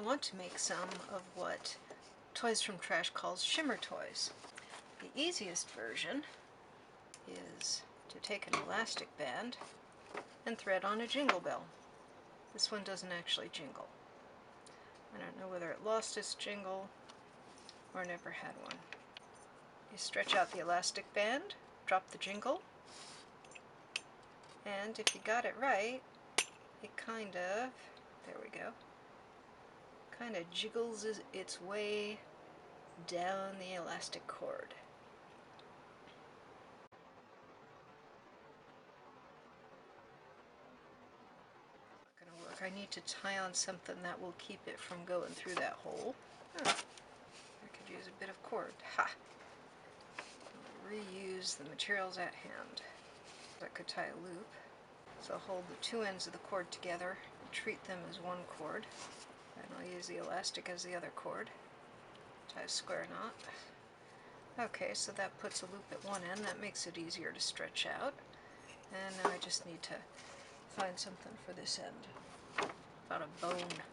I want to make some of what Toys from Trash calls Shimmer Toys. The easiest version is to take an elastic band and thread on a jingle bell. This one doesn't actually jingle. I don't know whether it lost its jingle or never had one. You stretch out the elastic band, drop the jingle, and if you got it right, it kind of, there we go, kind of jiggles its way down the elastic cord. Not going to work. I need to tie on something that will keep it from going through that hole. Oh, I could use a bit of cord. Ha! Reuse the materials at hand. I could tie a loop. So I'll hold the two ends of the cord together and treat them as one cord. And I'll use the elastic as the other cord. Tie a square knot. Okay, so that puts a loop at one end. That makes it easier to stretch out. And now I just need to find something for this end. About a bone.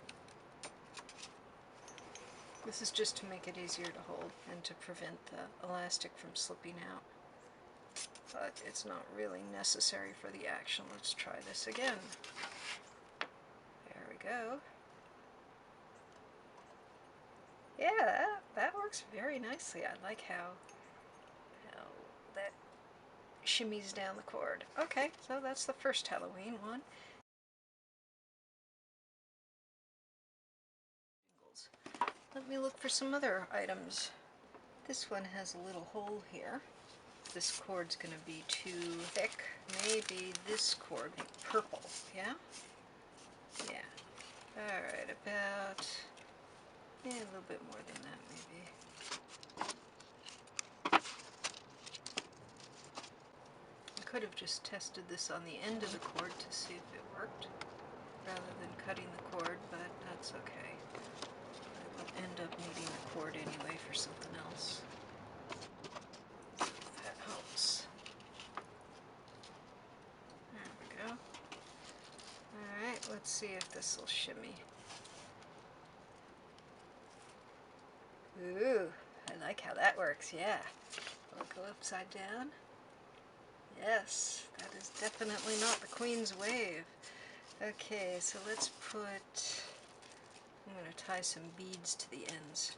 This is just to make it easier to hold and to prevent the elastic from slipping out. But it's not really necessary for the action. Let's try this again. There we go. Yeah, that works very nicely. I like how that shimmies down the cord. Okay, so that's the first Halloween one. Let me look for some other items. This one has a little hole here. This cord's going to be too thick. Maybe this cord be purple, yeah? Yeah. Alright, about, a little bit more than that maybe. I could have just tested this on the end of the cord to see if it worked, rather than cutting the cord, but that's okay. I will end up needing the cord anyway for something else. That helps. There we go. Alright, let's see if this will shimmy. Ooh, I like how that works, yeah. I'll go upside down. Yes, that is definitely not the Queen's Wave. Okay, so let's put, I'm going to tie some beads to the ends.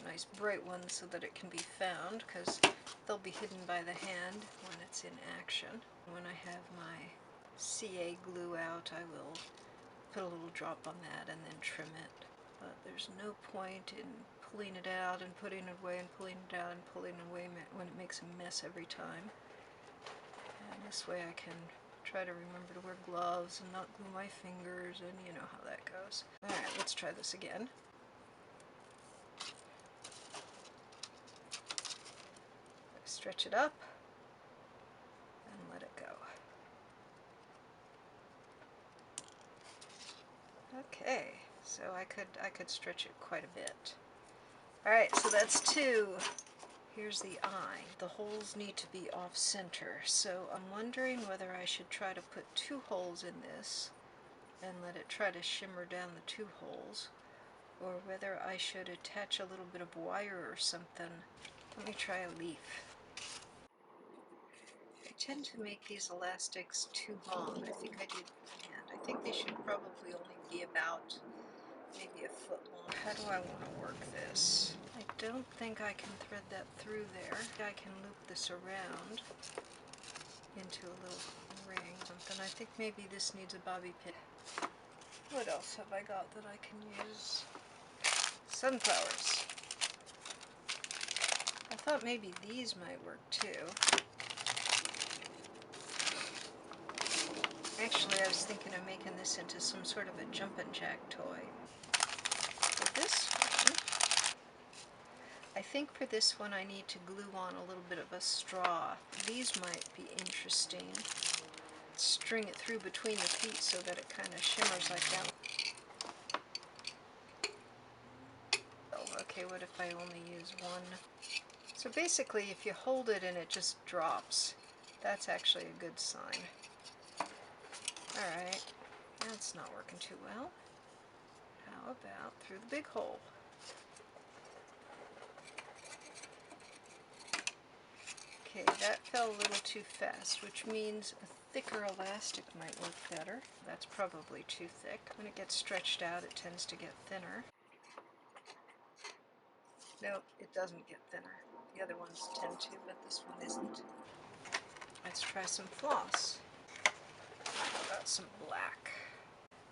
Nice bright ones so that it can be found, because they'll be hidden by the hand when it's in action. When I have my CA glue out, I will put a little drop on that and then trim it. But there's no point in pulling it out and putting it away and pulling it out and pulling it away when it makes a mess every time. And this way I can try to remember to wear gloves and not glue my fingers, and you know how that goes. Alright, let's try this again. Stretch it up and let it go. Okay, so I could stretch it quite a bit. Alright, so that's two. Here's the eye. The holes need to be off center, so I'm wondering whether I should try to put two holes in this and let it try to shimmer down the two holes, or whether I should attach a little bit of wire or something. Let me try a leaf. I tend to make these elastics too long. I think I did beforehand. I think they should probably only be about maybe a foot long. How do I want to work this? I don't think I can thread that through there. I can loop this around into a little ring or something. I think maybe this needs a bobby pin. What else have I got that I can use? Sunflowers. I thought maybe these might work too. Actually, I was thinking of making this into some sort of a jumpin' jack toy. For this one, I think for this one I need to glue on a little bit of a straw. These might be interesting. String it through between the feet so that it kind of shimmers like that. Oh, okay, what if I only use one? So basically, if you hold it and it just drops, that's actually a good sign. Alright, that's not working too well. How about through the big hole? Okay, that fell a little too fast, which means a thicker elastic might work better. That's probably too thick. When it gets stretched out, it tends to get thinner. Nope, it doesn't get thinner. The other ones tend to, but this one isn't. Let's try some floss. How about some black?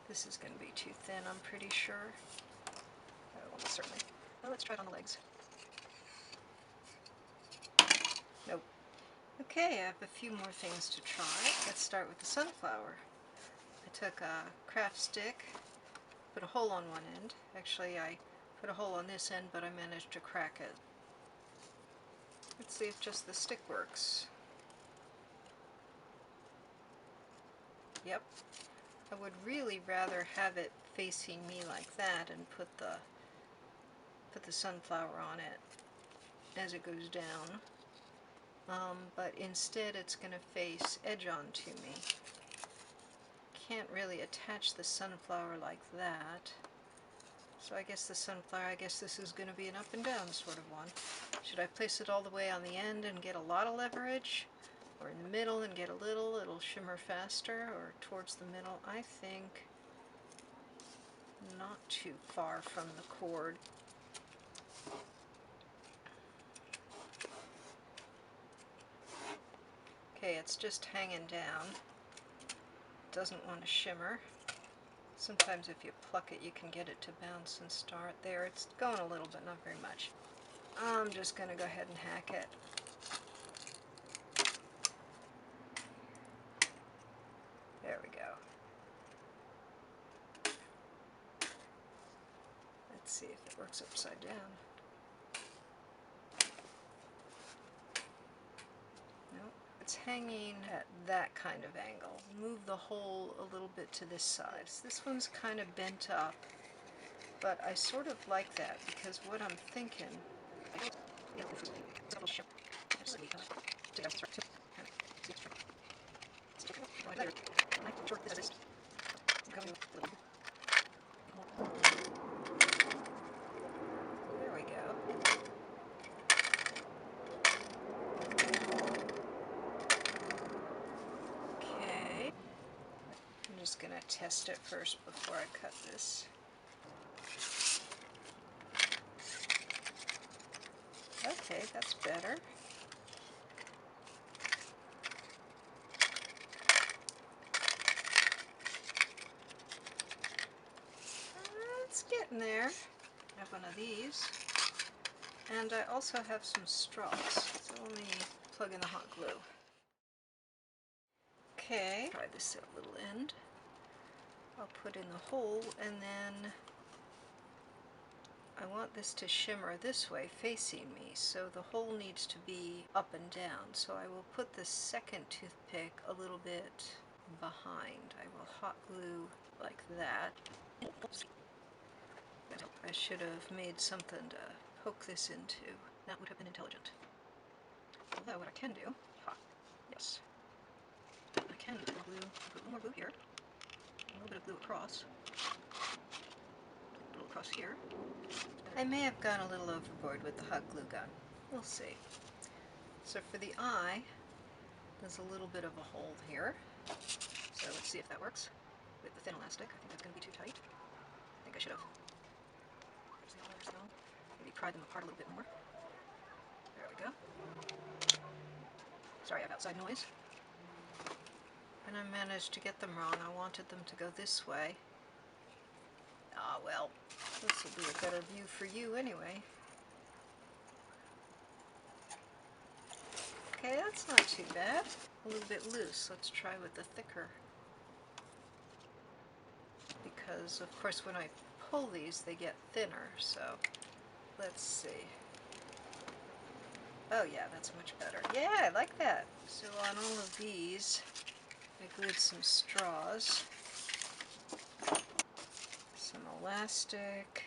This is going to be too thin, I'm pretty sure. Almost certainly. Well, let's try it on the legs. Nope. Okay, I have a few more things to try. Let's start with the sunflower. I took a craft stick, put a hole on one end. Actually, I put a hole on this end, but I managed to crack it. Let's see if just the stick works. Yep. I would really rather have it facing me like that and put the sunflower on it as it goes down. But instead it's going to face edge on to me. Can't really attach the sunflower like that. So I guess this is going to be an up and down sort of one. Should I place it all the way on the end and get a lot of leverage? Or in the middle and get a little, it'll shimmer faster, or towards the middle? I think not too far from the cord. Okay, it's just hanging down. Doesn't want to shimmer. Sometimes if you pluck it, you can get it to bounce and start. There, it's going a little, but not very much. I'm just going to go ahead and hack it. There we go. Let's see if it works upside down. Nope. It's hanging at that kind of angle. Move the hole a little bit to this side. This one's kind of bent up, but I sort of like that because what I'm thinking... There we go. Okay. I'm just going to test it first before I cut this. Okay, that's better. It's getting there. I have one of these. And I also have some straws. So let me plug in the hot glue. Okay, try this at little end. I'll put in the hole, and then I want this to shimmer this way, facing me, so the hole needs to be up and down. So I will put the second toothpick a little bit behind. I will hot glue like that. I should have made something to poke this into. That would have been intelligent. Although what I can do, yes, I can glue, put a little more glue here, a little bit of glue across, a little across here. I may have gone a little overboard with the hot glue gun. We'll see. So for the eye, there's a little bit of a hole here. So let's see if that works with the thin elastic. I think that's going to be too tight. I think I should have maybe pried them apart a little bit more. There we go. Sorry, I have outside noise. And I managed to get them wrong. I wanted them to go this way. Ah, well, this will be a better view for you anyway. Okay, that's not too bad. A little bit loose. Let's try with the thicker. Because, of course, when I pull these, they get thinner. So, let's see. Oh, yeah, that's much better. Yeah, I like that. So on all of these, I glued some straws, some elastic,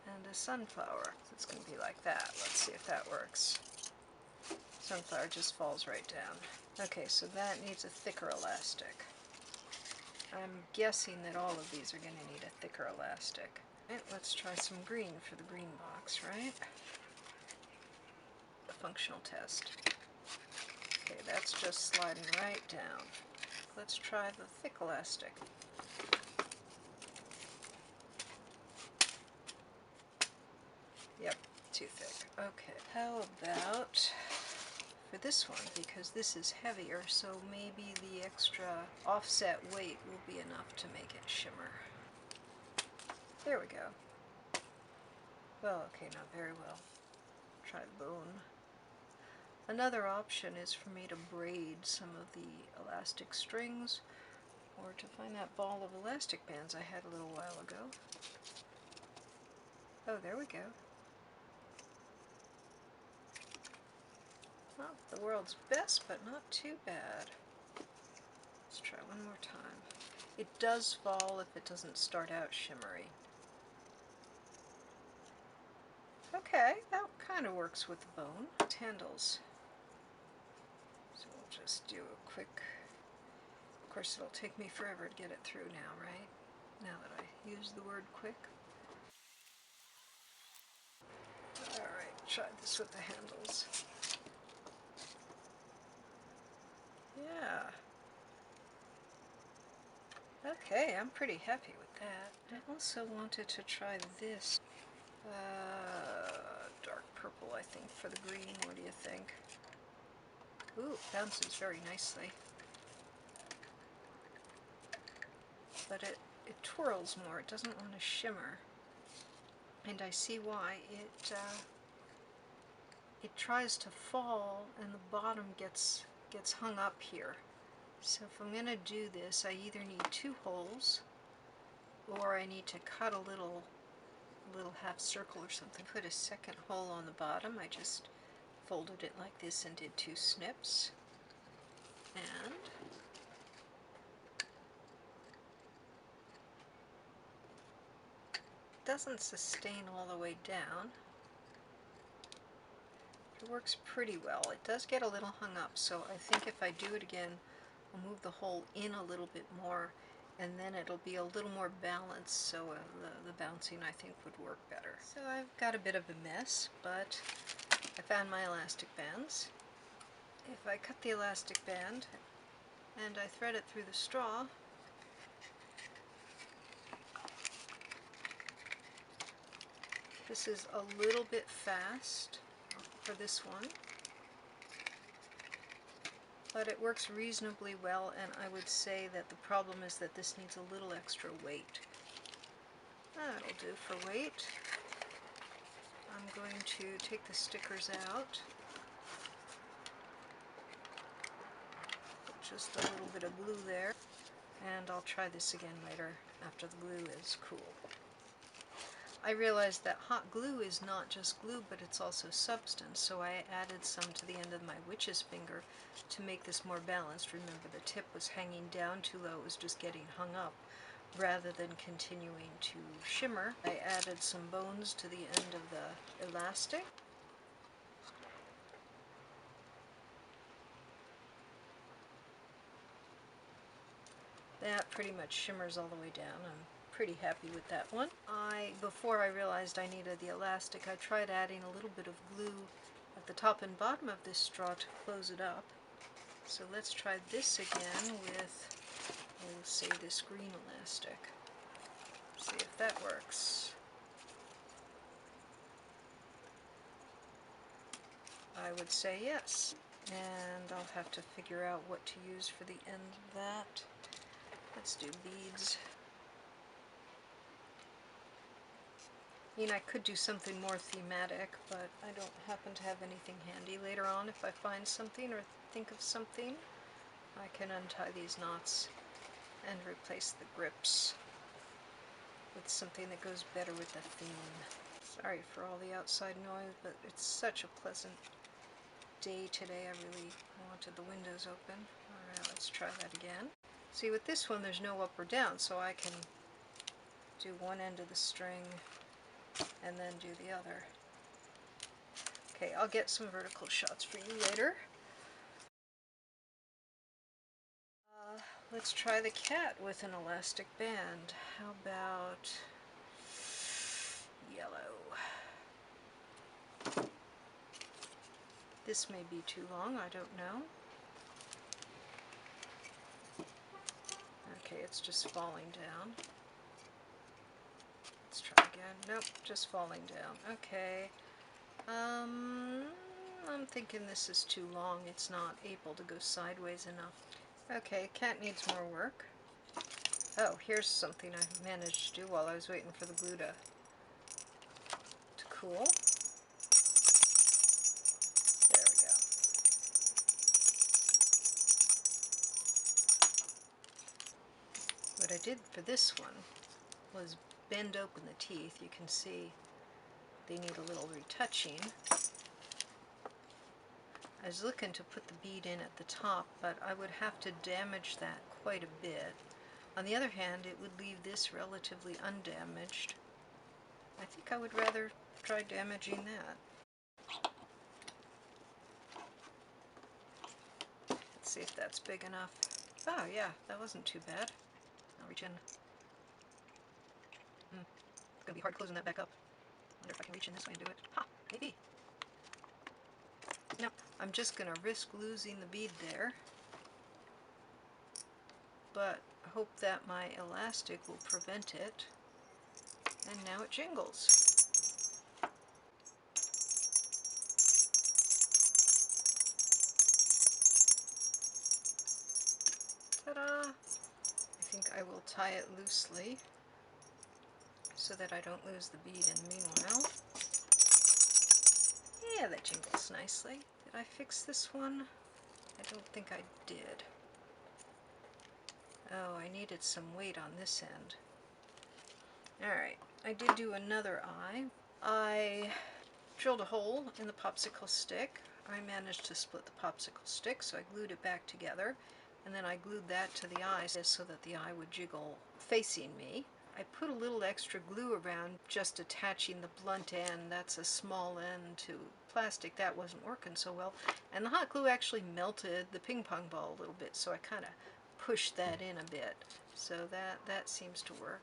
and a sunflower. So it's going to be like that. Let's see if that works. Sunflower just falls right down. Okay, so that needs a thicker elastic. I'm guessing that all of these are going to need a thicker elastic. Right, let's try some green for the green box, right? The functional test. Okay, that's just sliding right down. Let's try the thick elastic. Yep, too thick. Okay, how about for this one, because this is heavier, so maybe the extra offset weight will be enough to make it shimmer. There we go. Well, okay, not very well. Try the bone. Another option is for me to braid some of the elastic strings, or to find that ball of elastic bands I had a little while ago. Oh, there we go. Not the world's best, but not too bad. Let's try one more time. It does fall if it doesn't start out shimmery. Okay, that kind of works with the bone. It's handles. So we'll just do a quick... Of course, it'll take me forever to get it through now, right? Now that I use the word quick. Alright, try this with the handles. Yeah. Okay, I'm pretty happy with that. I also wanted to try this dark purple, I think, for the green. What do you think? Ooh, bounces very nicely. But it twirls more. It doesn't want to shimmer. And I see why. It tries to fall and the bottom gets hung up here. So if I'm going to do this, I either need 2 holes or I need to cut a little half circle or something. Put a second hole on the bottom. I just folded it like this and did 2 snips. And it doesn't sustain all the way down. It works pretty well. It does get a little hung up, so I think if I do it again, I'll move the hole in a little bit more, and then it'll be a little more balanced, so the bouncing, I think, would work better. So I've got a bit of a mess, but I found my elastic bands. If I cut the elastic band and I thread it through the straw, this is a little bit fast for this one, but it works reasonably well, and I would say that the problem is that this needs a little extra weight. That'll do for weight. I'm going to take the stickers out. Put just a little bit of glue there, and I'll try this again later after the glue is cool. I realized that hot glue is not just glue, but it's also substance, so I added some to the end of my witch's finger to make this more balanced. Remember, the tip was hanging down too low, it was just getting hung up, rather than continuing to shimmer. I added some bones to the end of the elastic. That pretty much shimmers all the way down. I'm pretty happy with that one. Before I realized I needed the elastic, I tried adding a little bit of glue at the top and bottom of this straw to close it up. So let's try this again with, we'll say, this green elastic. See if that works. I would say yes. And I'll have to figure out what to use for the end of that. Let's do beads. I mean, I could do something more thematic, but I don't happen to have anything handy. Later on, if I find something or think of something, I can untie these knots and replace the grips with something that goes better with the theme. Sorry for all the outside noise, but it's such a pleasant day today. I really wanted the windows open. Alright, let's try that again. See, with this one there's no up or down, so I can do one end of the string and then do the other. Okay, I'll get some vertical shots for you later. Let's try the cat with an elastic band. How about yellow? This may be too long, I don't know. Okay, it's just falling down. Let's try again. Nope, just falling down. Okay. I'm thinking this is too long. It's not able to go sideways enough. Okay, cat needs more work. Oh, here's something I managed to do while I was waiting for the glue to cool. There we go. What I did for this one was bend open the teeth. You can see they need a little retouching. I was looking to put the bead in at the top, but I would have to damage that quite a bit. On the other hand, it would leave this relatively undamaged. I think I would rather try damaging that. Let's see if that's big enough. Oh yeah, that wasn't too bad. I'll reach in. It's going to be hard closing that back up. I wonder if I can reach in this way and do it. Ha! Maybe. No, I'm just going to risk losing the bead there. But hope that my elastic will prevent it. And now it jingles. Ta-da! I think I will tie it loosely so that I don't lose the bead in the meanwhile. Yeah, that jingles nicely. Did I fix this one? I don't think I did. Oh, I needed some weight on this end. Alright, I did do another eye. I drilled a hole in the popsicle stick. I managed to split the popsicle stick, so I glued it back together, and then I glued that to the eye so that the eye would jiggle facing me. I put a little extra glue around just attaching the blunt end. That's a small end to plastic. That wasn't working so well. And the hot glue actually melted the ping pong ball a little bit, so I kind of pushed that in a bit. So that seems to work.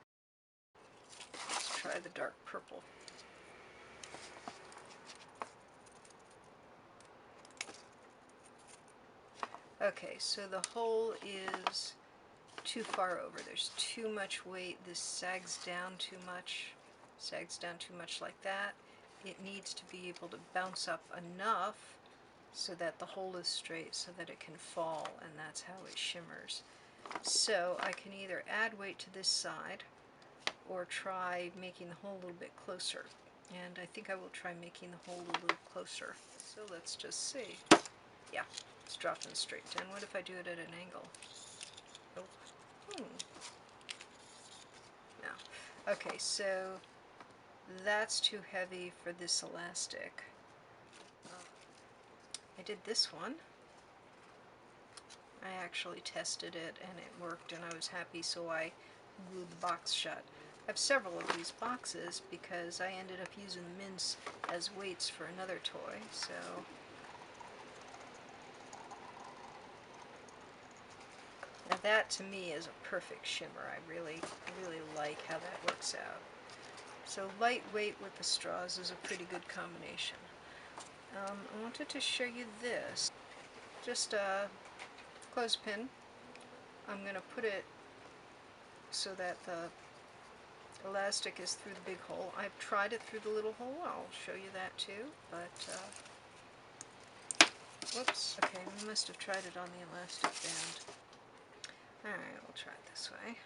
Let's try the dark purple. Okay, so the hole is too far over. There's too much weight. This sags down too much like that. It needs to be able to bounce up enough so that the hole is straight so that it can fall, and that's how it shimmers. So I can either add weight to this side or try making the hole a little bit closer. And I think I will try making the hole a little closer. So let's just see. Yeah, it's dropping straight down. What if I do it at an angle? Oh. No. Okay, so that's too heavy for this elastic. I did this one. I actually tested it and it worked and I was happy, so I glued the box shut. I have several of these boxes because I ended up using the mints as weights for another toy, so now that to me is a perfect shimmer. I really like how that works out. So lightweight with the straws is a pretty good combination. I wanted to show you this. Just a clothespin. I'm going to put it so that the elastic is through the big hole. I've tried it through the little hole. I'll show you that too, but whoops. Okay, we must have tried it on the elastic band. Alright, we'll try it this way.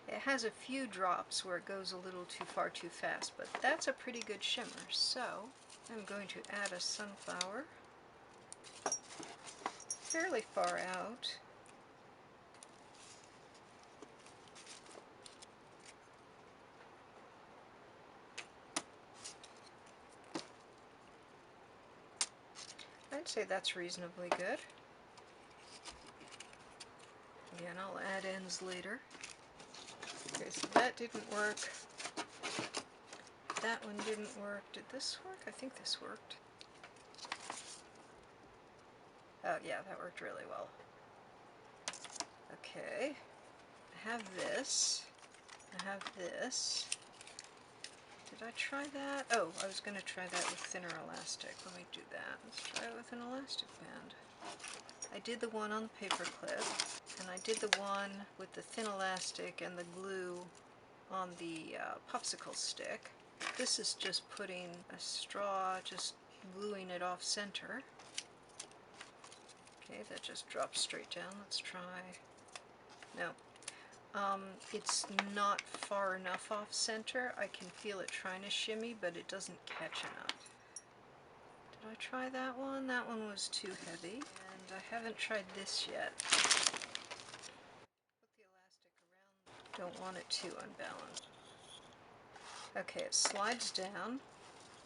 It has a few drops where it goes a little too far too fast, but that's a pretty good shimmer. So I'm going to add a sunflower fairly far out. I'd say that's reasonably good. Again, I'll add ends later. Okay, so that didn't work. That one didn't work. Did this work? I think this worked. Oh yeah, that worked really well. Okay, I have this. I have this. Did I try that? Oh, I was going to try that with thinner elastic. Let me do that. Let's try it with an elastic band. I did the one on the paper clip, and I did the one with the thin elastic and the glue on the popsicle stick. This is just putting a straw, just gluing it off center. Okay, that just drops straight down. Let's try. No. It's not far enough off center. I can feel it trying to shimmy, but it doesn't catch enough. Did I try that one? That one was too heavy. And I haven't tried this yet. Put the elastic around. Don't want it too unbalanced. Okay, it slides down,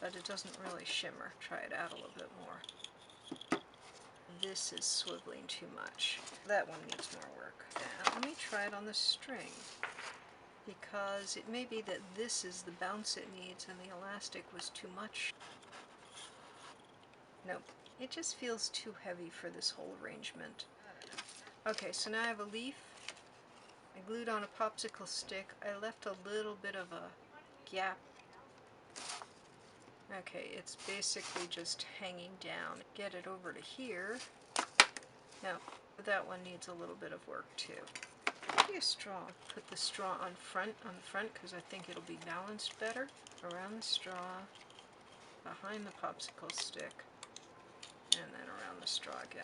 but it doesn't really shimmer. Try it out a little bit more. This is swiveling too much. That one needs more work. Now, let me try it on the string, because it may be that this is the bounce it needs and the elastic was too much. Nope, it just feels too heavy for this whole arrangement. Okay, so now I have a leaf. I glued on a popsicle stick. I left a little bit of a gap. Okay, it's basically just hanging down. Get it over to here. Now, that one needs a little bit of work too. Maybe a straw. Put the straw on the front, because I think it'll be balanced better. Around the straw, behind the popsicle stick, and then around the straw again.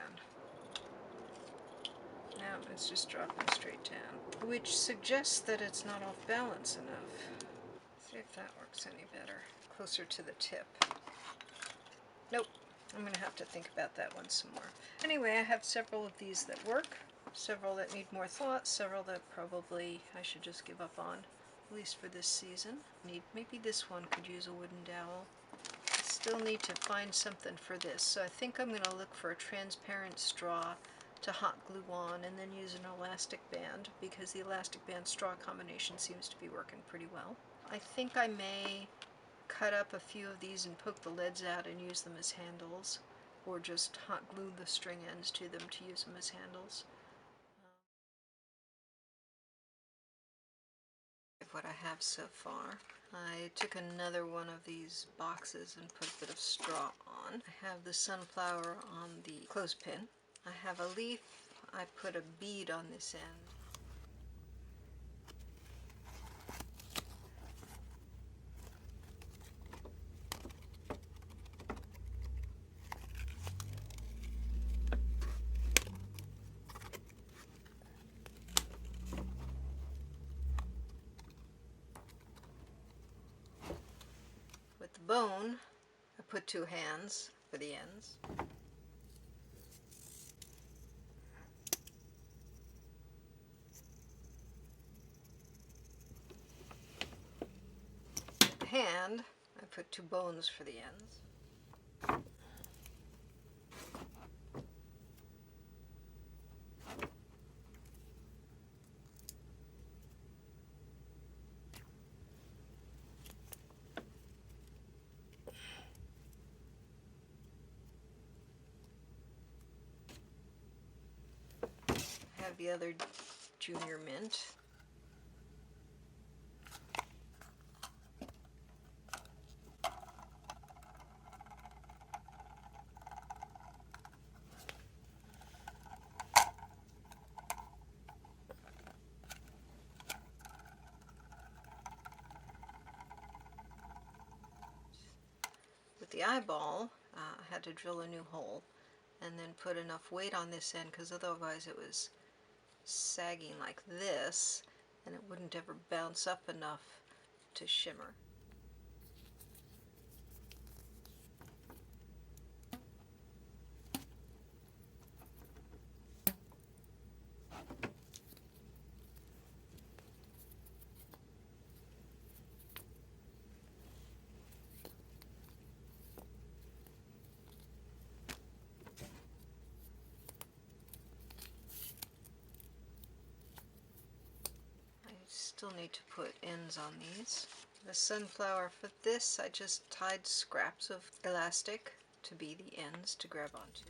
Now it's just dropping straight down, which suggests that it's not off balance enough. See if that works any better. Closer to the tip. Nope. I'm going to have to think about that one some more. Anyway, I have several of these that work, several that need more thought, several that probably I should just give up on, at least for this season. Maybe this one could use a wooden dowel. I still need to find something for this, so I think I'm going to look for a transparent straw to hot glue on and then use an elastic band, because the elastic band straw combination seems to be working pretty well. I think I may cut up a few of these and poke the leads out and use them as handles, or just hot glue the string ends to them to use them as handles. What I have so far. I took another one of these boxes and put a bit of straw on. I have the sunflower on the clothespin. I have a leaf. I put a bead on this end. With the bone, I put two hands for the ends. The hand, I put two bones for the ends. I have the other junior mint. With the eyeball, I had to drill a new hole and then put enough weight on this end, because otherwise it was sagging like this and it wouldn't ever bounce up enough to shimmer. Still need to put ends on these. The sunflower, for this I just tied scraps of elastic to be the ends to grab onto.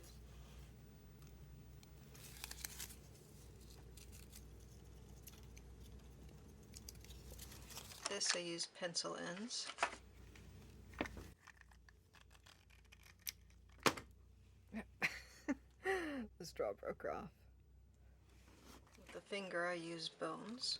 this I used pencil ends. The straw broke off. With the finger I used bones.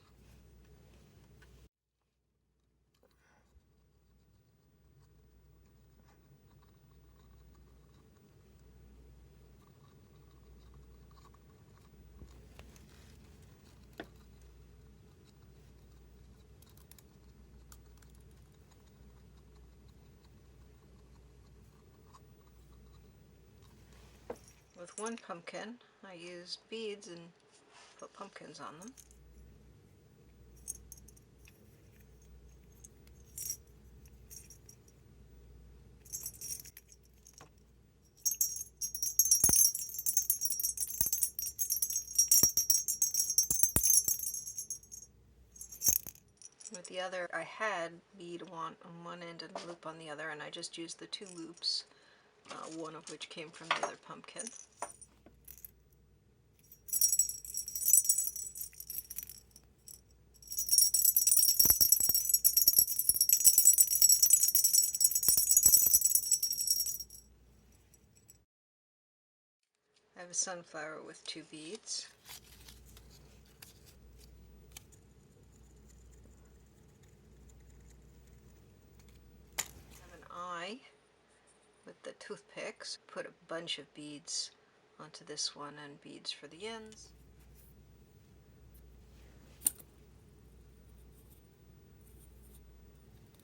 With one pumpkin, I used beads and put pumpkins on them. With the other, I had bead on one end and a loop on the other, and I just used the two loops, one of which came from the other pumpkin. I have a sunflower with two beads. I have an eye with the toothpicks. Put a bunch of beads onto this one and beads for the ends. And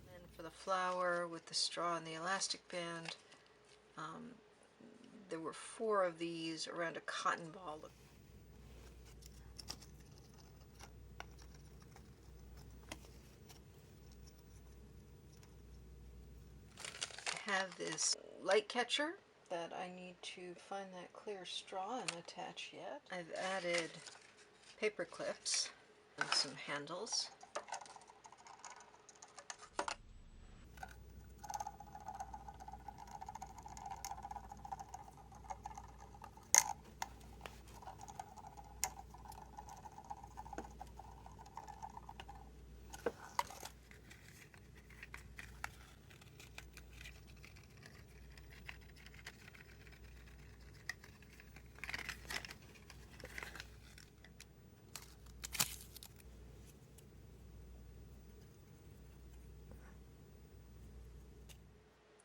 then for the flower with the straw and the elastic band, there were 4 of these around a cotton ball. I have this light catcher that I need to find that clear straw and attach yet. I've added paper clips and some handles.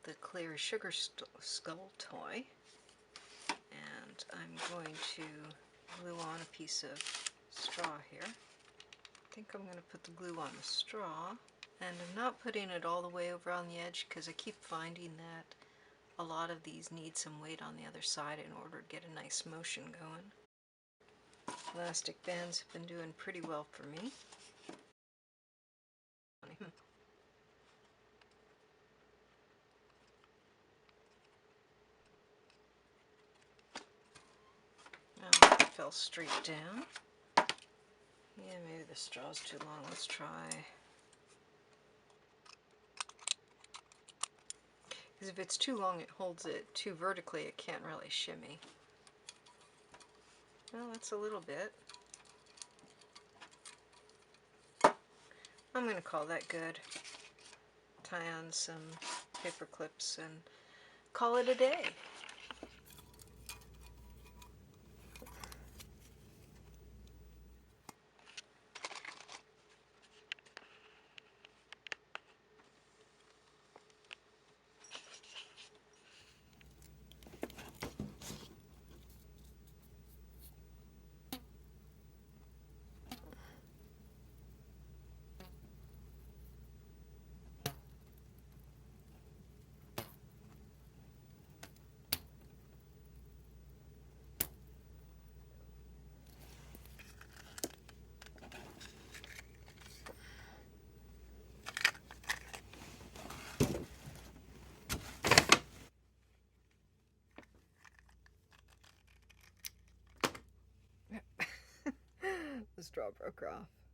The clear sugar skull toy, and I'm going to glue on a piece of straw here. I think I'm going to put the glue on the straw, and I'm not putting it all the way over on the edge because I keep finding that a lot of these need some weight on the other side in order to get a nice motion going. Elastic bands have been doing pretty well for me. Oh, it fell straight down. Yeah, maybe the straw's too long. Let's try. Because if it's too long, it holds it too vertically. It can't really shimmy. Well, that's a little bit. I'm going to call that good. Tie on some paper clips and call it a day. The straw broke off.